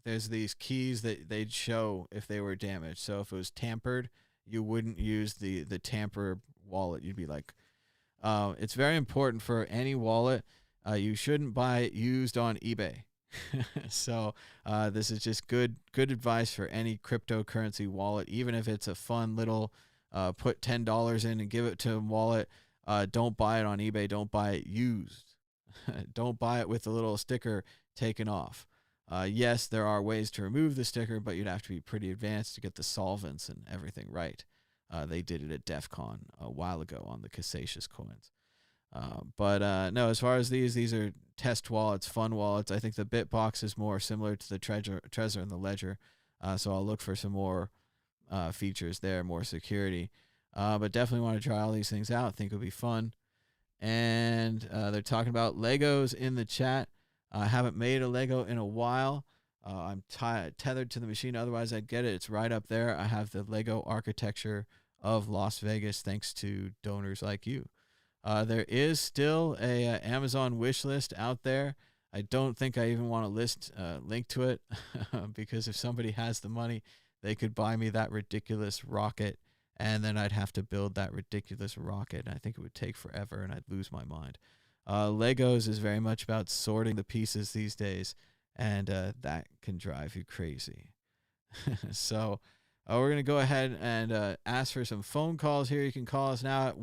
there's these keys that they'd show if they were damaged. So if it was tampered, you wouldn't use the tamper wallet. You'd be like, it's very important for any wallet. You shouldn't buy it used on eBay. So this is just good advice for any cryptocurrency wallet, even if it's a fun little put $10 in and give it to them wallet. Don't buy it on eBay. Don't buy it used. Don't buy it with the little sticker taken off. Yes, there are ways to remove the sticker, but you'd have to be pretty advanced to get the solvents and everything right. They did it at DEF CON a while ago on the Cassacious coins. No, as far as these are test wallets, fun wallets. I think the Bitbox is more similar to the Trezor and the Ledger. So I'll look for some more features there, more security. But definitely want to try all these things out. I think it'll be fun. And they're talking about Legos in the chat. I haven't made a Lego in a while. I'm tethered to the machine. Otherwise, I'd get it. It's right up there. I have the Lego architecture of Las Vegas thanks to donors like you. There is still a Amazon wish list out there. I don't think I even want to link to it because if somebody has the money, they could buy me that ridiculous rocket, and then I'd have to build that ridiculous rocket. I think it would take forever, and I'd lose my mind. Legos is very much about sorting the pieces these days, and that can drive you crazy. So we're going to go ahead and ask for some phone calls here. You can call us now at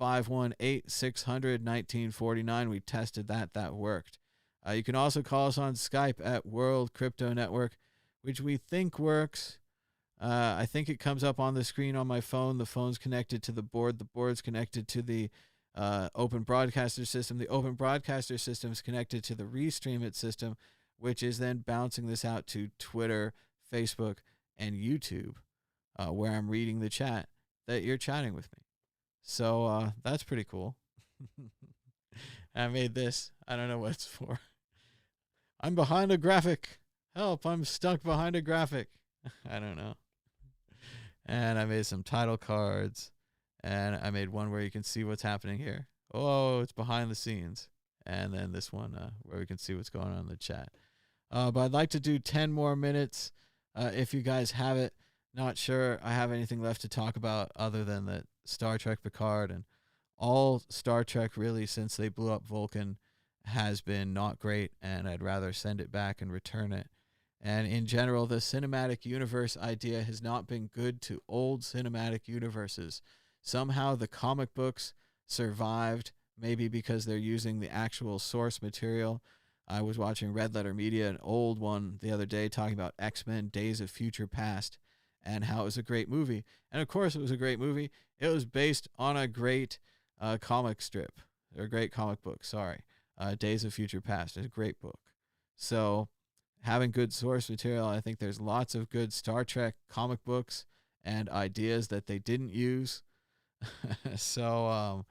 1-518-600-1949. We tested that. That worked. You can also call us on Skype at World Crypto Network, which we think works. I think it comes up on the screen on my phone. The phone's connected to the board. The board's connected to the Open Broadcaster system. The Open Broadcaster system is connected to the Restream It system, which is then bouncing this out to Twitter, Facebook, and YouTube, where I'm reading the chat that you're chatting with me. So that's pretty cool. I made this. I don't know what it's for. I'm behind a graphic. Help, I'm stuck behind a graphic. I don't know. And I made some title cards. And I made one where you can see what's happening here. Oh, it's behind the scenes. And then this one where we can see what's going on in the chat. But I'd like to do 10 more minutes if you guys have it. Not sure I have anything left to talk about other than that Star Trek Picard and all Star Trek really since they blew up Vulcan has been not great, and I'd rather send it back and return it. And in general, the cinematic universe idea has not been good to old cinematic universes. Somehow the comic books survived, maybe because they're using the actual source material. I was watching Red Letter Media, an old one, the other day, talking about X-Men Days of Future Past and how it was a great movie. And of course it was a great movie. It was based on a great comic strip, or a great comic book, sorry. Days of Future Past is a great book. So having good source material, I think there's lots of good Star Trek comic books and ideas that they didn't use. So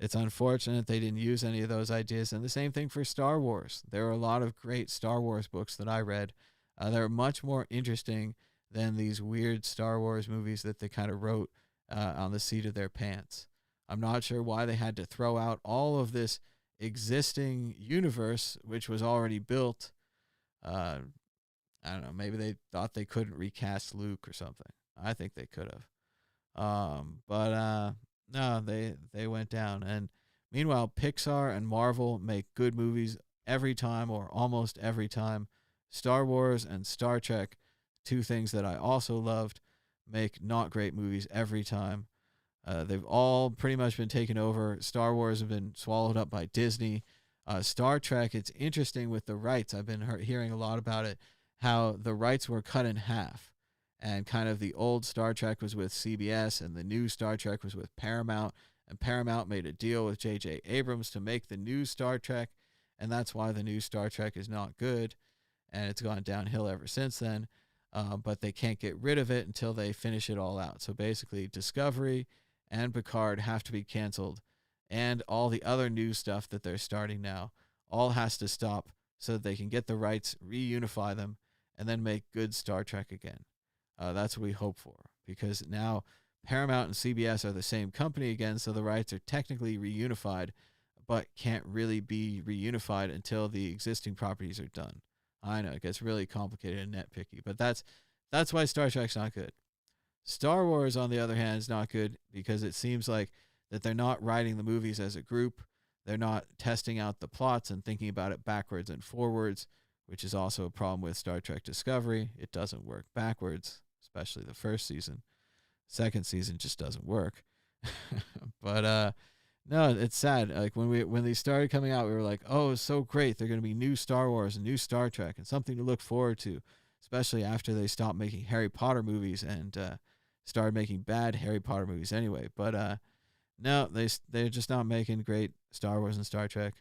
It's unfortunate they didn't use any of those ideas. And the same thing for Star Wars. There are a lot of great Star Wars books that I read. They're much more interesting than these weird Star Wars movies that they kind of wrote on the seat of their pants. I'm not sure why they had to throw out all of this existing universe, which was already built. I don't know. Maybe they thought they couldn't recast Luke or something. I think they could have. But no, they went down. And meanwhile, Pixar and Marvel make good movies every time, or almost every time. Star Wars and Star Trek, two things that I also loved, make not great movies every time. They've all pretty much been taken over. Star Wars have been swallowed up by Disney. Star Trek, it's interesting with the rights. I've been hearing a lot about it, how the rights were cut in half. And kind of the old Star Trek was with CBS, and the new Star Trek was with Paramount. And Paramount made a deal with J.J. Abrams to make the new Star Trek. And that's why the new Star Trek is not good. And it's gone downhill ever since then. But they can't get rid of it until they finish it all out. So basically, Discovery and Picard have to be canceled. And all the other new stuff that they're starting now all has to stop so that they can get the rights, reunify them, and then make good Star Trek again. That's what we hope for, because now Paramount and CBS are the same company again, so the rights are technically reunified, but can't really be reunified until the existing properties are done. I know, it gets really complicated and nitpicky, but that's why Star Trek's not good. Star Wars, on the other hand, is not good because it seems like that they're not writing the movies as a group. They're not testing out the plots and thinking about it backwards and forwards, which is also a problem with Star Trek Discovery. It doesn't work backwards, especially the first season. Second season just doesn't work. But no, it's sad. Like when they started coming out, we were like, oh, it's so great. They're going to be new Star Wars and new Star Trek and something to look forward to, especially after they stopped making Harry Potter movies and started making bad Harry Potter movies anyway. But no, they're just not making great Star Wars and Star Trek.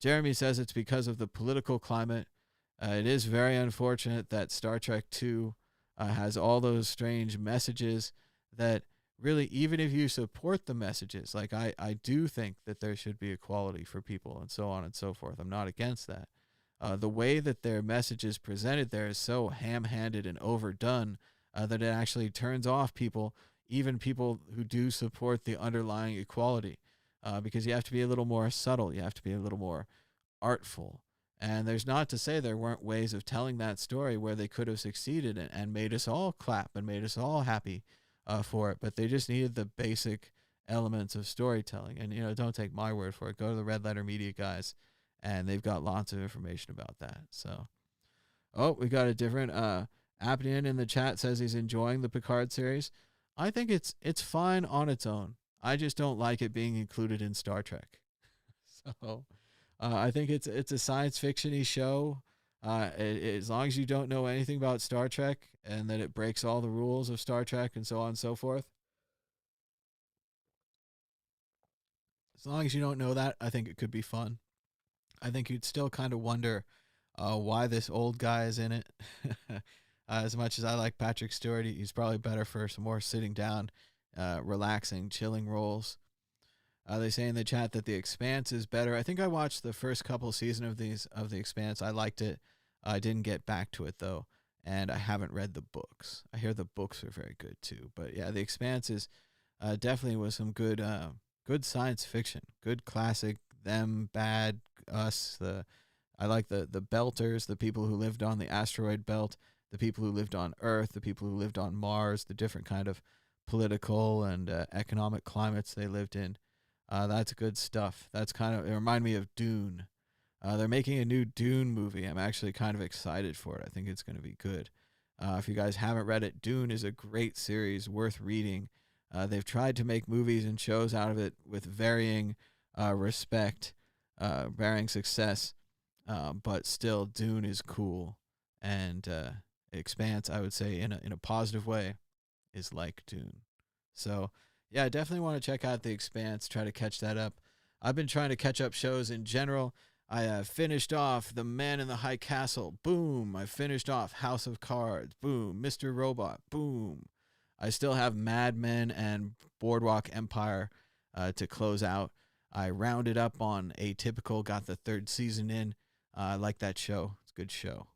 Jeremy says it's because of the political climate. It is very unfortunate that Star Trek 2 has all those strange messages that really, even if you support the messages, like I do think that there should be equality for people and so on and so forth. I'm not against that. The way that their message is presented there is so ham-handed and overdone that it actually turns off people, even people who do support the underlying equality, because you have to be a little more subtle. You have to be a little more artful. And there's not to say there weren't ways of telling that story where they could have succeeded and made us all clap and made us all happy for it. But they just needed the basic elements of storytelling. And, don't take my word for it. Go to the Red Letter Media guys, and they've got lots of information about that. So, we got a different Apnian in the chat says he's enjoying the Picard series. I think it's fine on its own. I just don't like it being included in Star Trek. So I think it's a science fiction-y show. As long as you don't know anything about Star Trek and that it breaks all the rules of Star Trek and so on and so forth. As long as you don't know that, I think it could be fun. I think you'd still kind of wonder why this old guy is in it. As much as I like Patrick Stewart, he's probably better for some more sitting down, relaxing, chilling roles. They say in the chat that The Expanse is better. I think I watched the first couple seasons of The Expanse. I liked it. I didn't get back to it, though, and I haven't read the books. I hear the books are very good, too. But, yeah, The Expanse is definitely was some good science fiction, good classic, them, bad, us. I like the Belters, the people who lived on the asteroid belt, the people who lived on Earth, the people who lived on Mars, the different kind of political and economic climates they lived in. That's good stuff. It reminded me of Dune. They're making a new Dune movie. I'm actually kind of excited for it. I think it's going to be good. If you guys haven't read it, Dune is a great series, worth reading. They've tried to make movies and shows out of it with varying respect, varying success, but still Dune is cool. And Expanse, I would say, in a positive way, is like Dune. So, yeah, I definitely want to check out The Expanse, try to catch that up. I've been trying to catch up shows in general. I finished off The Man in the High Castle. Boom. I finished off House of Cards. Boom. Mr. Robot. Boom. I still have Mad Men and Boardwalk Empire to close out. I rounded up on Atypical, got the 3rd season in. I like that show. It's a good show.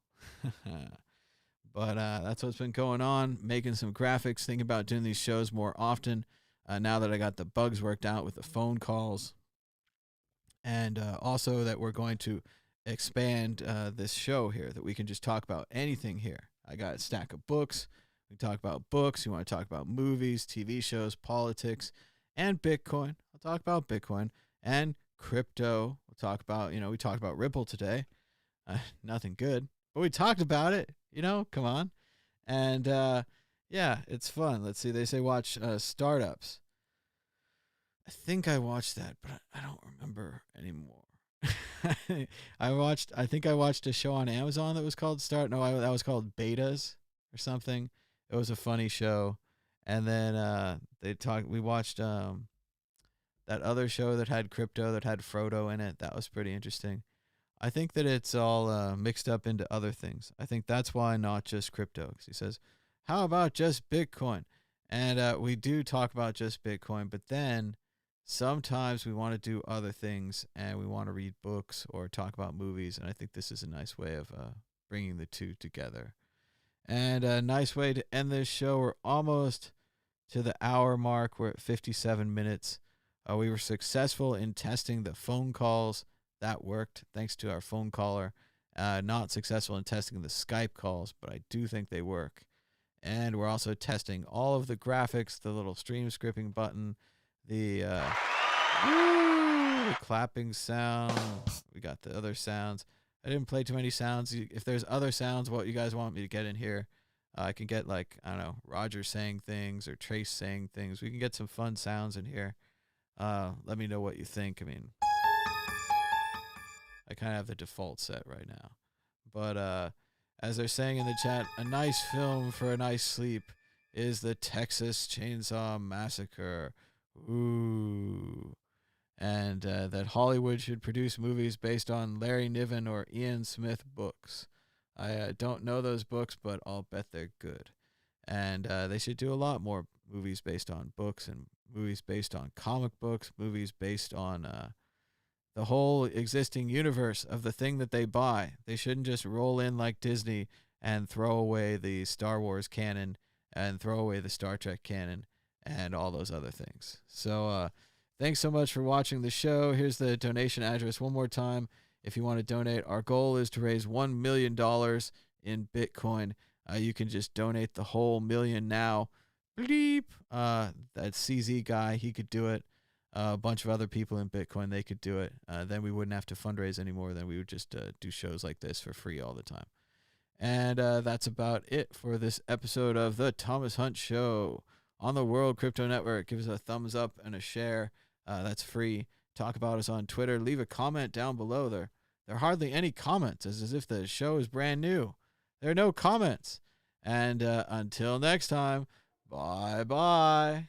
But that's what's been going on, making some graphics, thinking about doing these shows more often now that I got the bugs worked out with the phone calls. And also that we're going to expand this show here, that we can just talk about anything here. I got a stack of books. We talk about books. We want to talk about movies, TV shows, politics, and Bitcoin. I'll talk about Bitcoin and crypto. We'll talk about, we talked about Ripple today. Nothing good, but we talked about it, come on. And yeah, it's fun. Let's see. They say watch Startups. I think I watched that, but I don't remember anymore. I think I watched a show on Amazon that was called that was called Betas or something. It was a funny show. And then we watched that other show that had crypto, that had Frodo in it. That was pretty interesting. I think that it's all mixed up into other things. I think that's why not just crypto. Because he says, how about just Bitcoin? And we do talk about just Bitcoin, but then sometimes we want to do other things and we want to read books or talk about movies. And I think this is a nice way of bringing the two together. And a nice way to end this show. We're almost to the hour mark. We're at 57 minutes. We were successful in testing the phone calls. That worked thanks to our phone caller. Not successful in testing the Skype calls, but I do think they work. And we're also testing all of the graphics, the little stream scripting button, the clapping sound. We got the other sounds. I didn't play too many sounds. If there's other sounds, what you guys want me to get in here, I can get Roger saying things or Trace saying things. We can get some fun sounds in here. Let me know what you think. I mean, I kind of have the default set right now. But as they're saying in the chat, a nice film for a nice sleep is the Texas Chainsaw Massacre. Ooh. And that Hollywood should produce movies based on Larry Niven or Ian Smith books. I don't know those books, but I'll bet they're good. And they should do a lot more movies based on books and movies based on comic books, movies based on the whole existing universe of the thing that they buy. They shouldn't just roll in like Disney and throw away the Star Wars canon and throw away the Star Trek canon and all those other things. So thanks so much for watching the show. Here's the donation address one more time. If you want to donate, our goal is to raise $1 million in Bitcoin. You can just donate the whole million now. Bleep. That CZ guy, he could do it. A bunch of other people in Bitcoin, they could do it. Then we wouldn't have to fundraise anymore. Then we would just do shows like this for free all the time. And that's about it for this episode of the Thomas Hunt Show on the World Crypto Network. Give us a thumbs up and a share. That's free. Talk about us on Twitter. Leave a comment down below. There are hardly any comments, as if the show is brand new. There are no comments. And until next time, bye-bye.